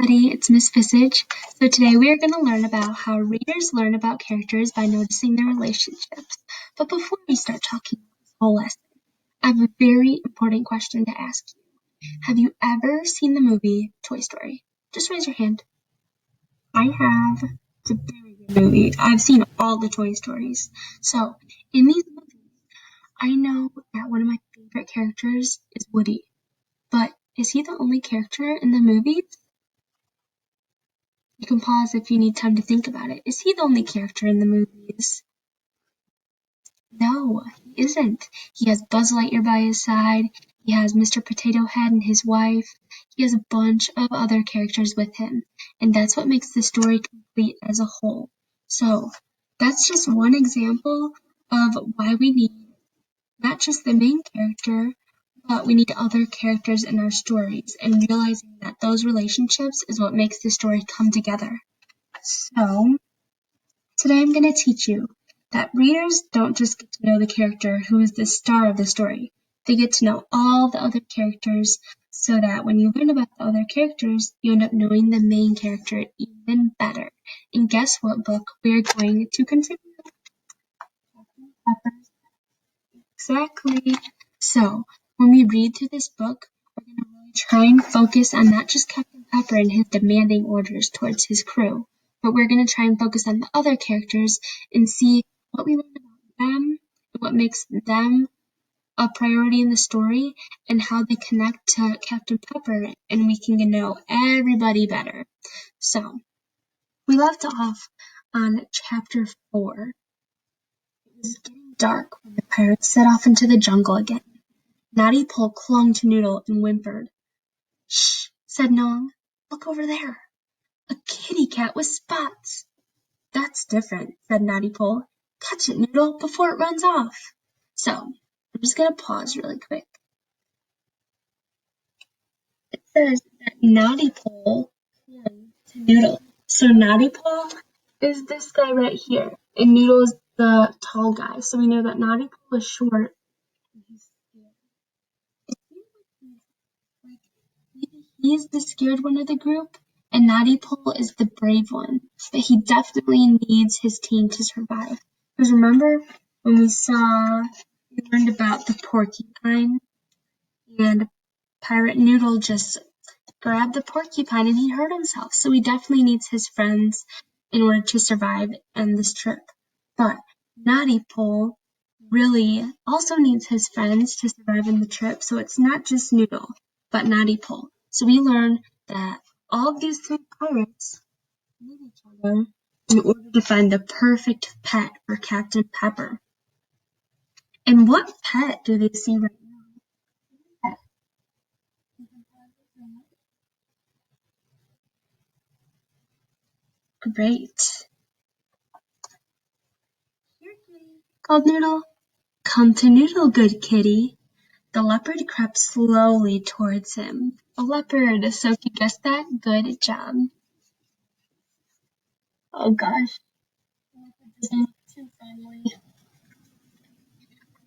everybody, it's Miss Visage. So today we are going to learn about how readers learn about characters by noticing their relationships. But before we start talking about this whole lesson, I have a very important question to ask you. Have you ever seen the movie Toy Story? Just raise your hand. I have. It's a very good movie. I've seen all the Toy Stories. So in these movies, I know that one of my favorite characters is Woody. But is he the only character in the movies? You can pause if you need time to think about it. Is he the only character in the movies? No, he isn't. He has Buzz Lightyear by his side. He has Mr. Potato Head and his wife. He has a bunch of other characters with him. And that's what makes the story complete as a whole. So, that's just one example of why we need not just the main character, but we need other characters in our stories, and realizing that those relationships is what makes the story come together. So, today I'm going to teach you that readers don't just get to know the character who is the star of the story. They get to know all the other characters so that when you learn about the other characters, you end up knowing the main character even better. And guess what book we're going to continue? Exactly. So, when we read through this book, we're going to really try and focus on not just Captain Pepper and his demanding orders towards his crew, but we're going to try and focus on the other characters and see what we learn about them, what makes them a priority in the story, and how they connect to Captain Pepper, and we can know everybody better. So, we left off on chapter 4. It was getting dark when the pirates set off into the jungle again. Natty Pole clung to Noodle and whimpered. "Shh," said Nong. "Look over there. A kitty cat with spots." "That's different," said Natty Pole. "Catch it, Noodle, before it runs off." So, I'm just going to pause really quick. It says that Natty Pole clung to Noodle. So Natty Pole is this guy right here, and Noodle is the tall guy. So we know that Natty Pole is short. He's the scared one of the group, and Natty Pole is the brave one, but he definitely needs his team to survive. Because remember when we learned about the porcupine, and Pirate Noodle just grabbed the porcupine and he hurt himself, so he definitely needs his friends in order to survive in this trip. But Natty Pole really also needs his friends to survive in the trip, so it's not just Noodle, but Natty Pole. So we learn that all of these three pirates need each other in order to find the perfect pet for Captain Pepper. And what pet do they see right now? Great. "Here, kitty," called Noodle. "Come to Noodle, good kitty." The leopard crept slowly towards him. A leopard, so if you guessed that, good job. Oh gosh. The leopard doesn't look too friendly.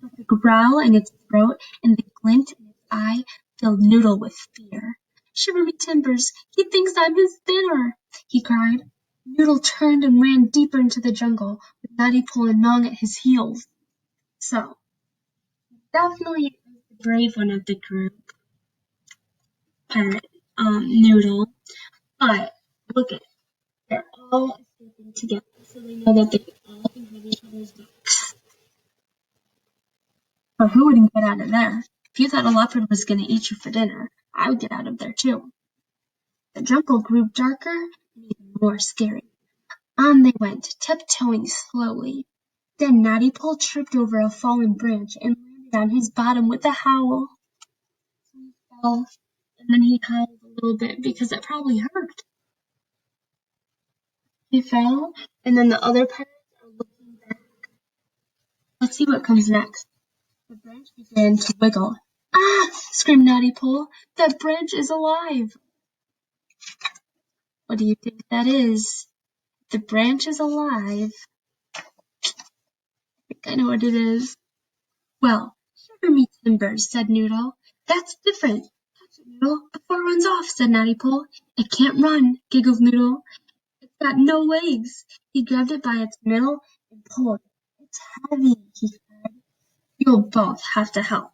But the growl in its throat and the glint in its eye filled Noodle with fear. "Shiver me timbers, he thinks I'm his dinner!" he cried. Noodle turned and ran deeper into the jungle, with Natty Pole and Nong at his heels. So, definitely the brave one of the group, Pirate Noodle. But look at it. They're all escaping together, so they know that they all can have each other's backs. But who wouldn't get out of there? If you thought a leopard was going to eat you for dinner, I would get out of there too. The jungle grew darker and even more scary. On they went, tiptoeing slowly. Then Natty Pole tripped over a fallen branch and landed on his bottom with a howl. He fell, and then he howled a little bit because it probably hurt. He fell, and then the other pirates are looking back. Let's see what comes next. The branch began to wiggle. "Ah!" screamed Natty Pole. "That branch is alive!" What do you think that is? The branch is alive. I think I know what it is. "Well, shiver me timbers," said Noodle. "That's different. Touch Noodle, before it runs off, said Natty Pole. It can't run, giggled Noodle. It's got no legs. He grabbed it by its middle and pulled. It's heavy, he cried. You'll both have to help.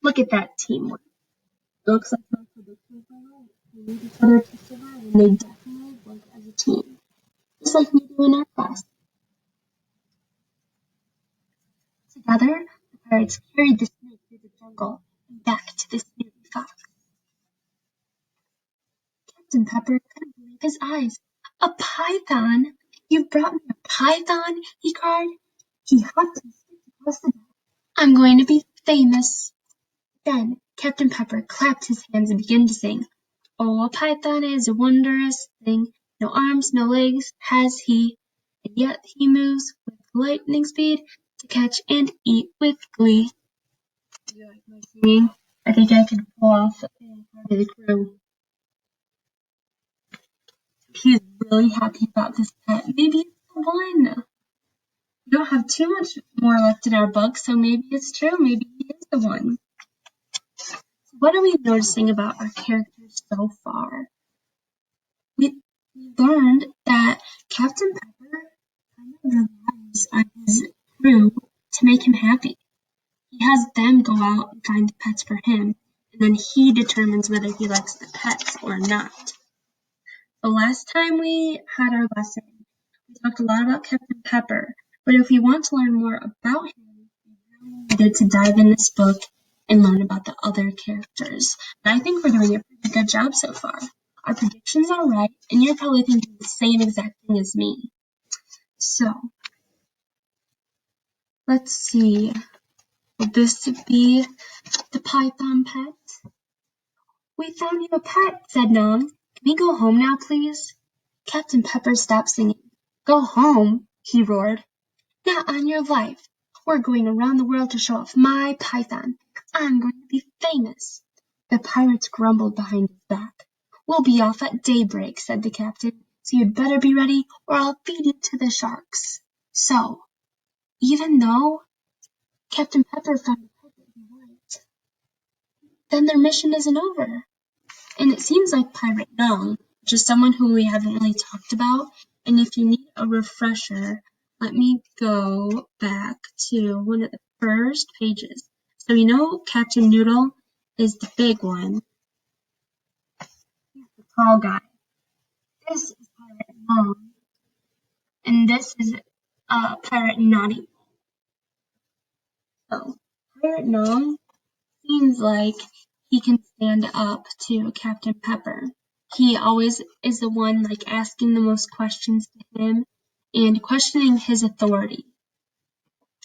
Look at that teamwork. Looks like my predictions were right. They need each other to survive, and they definitely work as a team. Just like we do in our class. Together, the pirates carried the snake through the jungle and back to the sneaky fox. Captain Pepper couldn't believe his eyes. A python! You've brought me a python? He cried. He hopped and skipped across the deck. I'm going to be famous. Then Captain Pepper clapped his hands and began to sing. Oh, a python is a wondrous thing. No arms, no legs has he, and yet he moves with lightning speed to catch and eat with glee. Do you like my singing? I think I could pull off being part of the crew. He's really happy about this pet. Maybe it's the one. We don't have too much more left in our book, so maybe it's true. Maybe he is the one. So what are we noticing about our characters so far? We learned that Captain Pepper kind of relies on his crew to make him happy. He has them go out and find the pets for him, and then he determines whether he likes the pets or not. The last time we had our lesson, we talked a lot about Captain Pepper, but if we want to learn more about him, we really needed to dive in this book and learn about the other characters. And I think we're doing a pretty good job so far. Our predictions are right, and you're probably thinking the same exact thing as me. So, let's see. Will this be the python pet? We found you a pet, said Nom. Can we go home now, please? Captain Pepper stopped singing. Go home, he roared. Not on your life. We're going around the world to show off my python. I'm going to be famous. The pirates grumbled behind his back. We'll be off at daybreak, said the captain, so you'd better be ready or I'll feed you to the sharks. So, even though Captain Pepper found a pet that he liked, then their mission isn't over. And it seems like Pirate Nong, which is someone who we haven't really talked about, and if you need a refresher, let me go back to one of the first pages. So you know Captain Noodle is the big one. He's the tall guy. This is Pirate Nong. And this is Pirate Naughty. So Pirate Nong seems like he can stand up to Captain Pepper. He always is the one like asking the most questions to him and questioning his authority.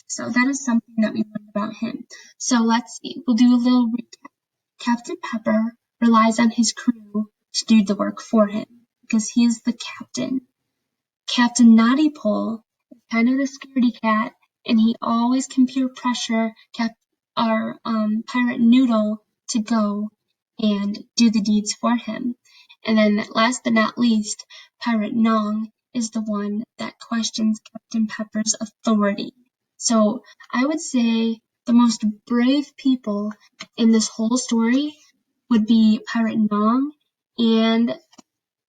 So that is something that we learned about him. So let's see. We'll do a little recap. Captain Pepper relies on his crew to do the work for him because he is the captain. Captain Naughty Pole is kind of the scaredy cat, and he always can peer pressure our Pirate Noodle to go and do the deeds for him. And then last but not least, Pirate Nong is the one that questions Captain Pepper's authority. So I would say the most brave people in this whole story would be Pirate Nong and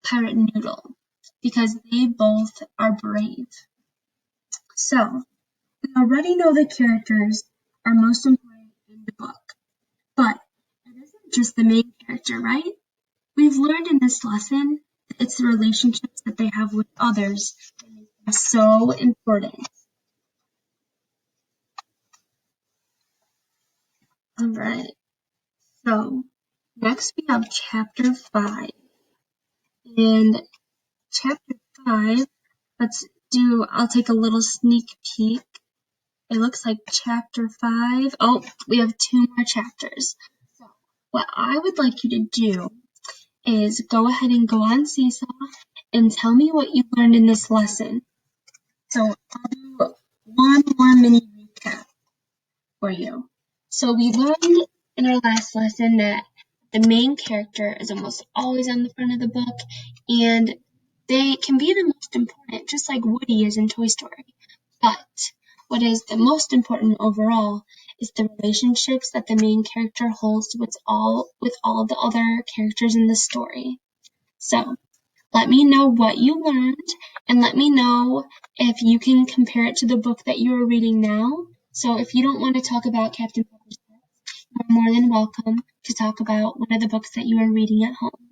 Pirate Noodle, because they both are brave. So, we already know the characters are most important in the book, but it isn't just the main character, right? We've learned in this lesson that it's the relationships that they have with others that make them so important. Alright, so next we have Chapter 5. And Chapter 5, I'll take a little sneak peek. It looks like Chapter 5. Oh, we have 2 more chapters. So what I would like you to do is go ahead and go on Seesaw and tell me what you learned in this lesson. So I'll do one more mini recap for you. So we learned in our last lesson that the main character is almost always on the front of the book, and they can be the most important, just like Woody is in Toy Story. But what is the most important overall is the relationships that the main character holds with all the other characters in the story. So, let me know what you learned, and let me know if you can compare it to the book that you are reading now. So if you don't want to talk about Captain Pepper's Pets, you are more than welcome to talk about one of the books that you are reading at home.